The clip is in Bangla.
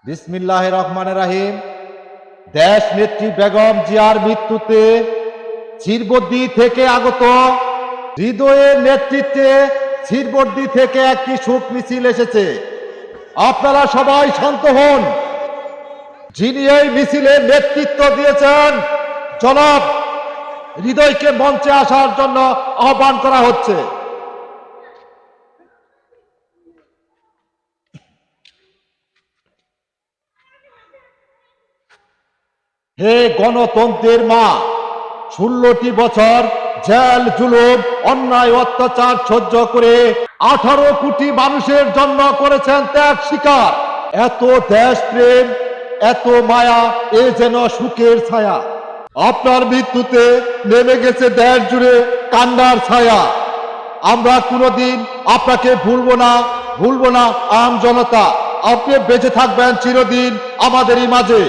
বিসমিল্লাহির রহমানির রহিম। দেশ নেত্রী বেগম জিয়ার মৃত্যুতে চিরবর্দি থেকে আগত হৃদয়ের নেতৃত্বে চিরবর্দি থেকে একটি শোক মিছিল এসেছে। আপনারা সবাই শান্ত হন। যিনি এই মিছিলের নেতৃত্ব দিয়েছেন জনাব হৃদয়কে মঞ্চে আসার জন্য আহ্বান করা হচ্ছে। হে গণতন্ত্রের মা, 16টি বছর জেল জুলুম অন্যায় অত্যাচার সহ্য করে 18 কোটি মানুষের জন্য করেছেন ত্যাগ স্বীকার। এত দেশপ্রেম, এত মায়া, এ যেন সুখের ছায়া। আপনার মৃত্যুতে নেমে গেছে দেশ জুড়ে কান্নার ছায়া। আমরা কোনোদিন আপনাকে ভুলবো না আম জনতা। আপনি বেঁচে থাকবেন চিরদিন আমাদেরই মাঝে।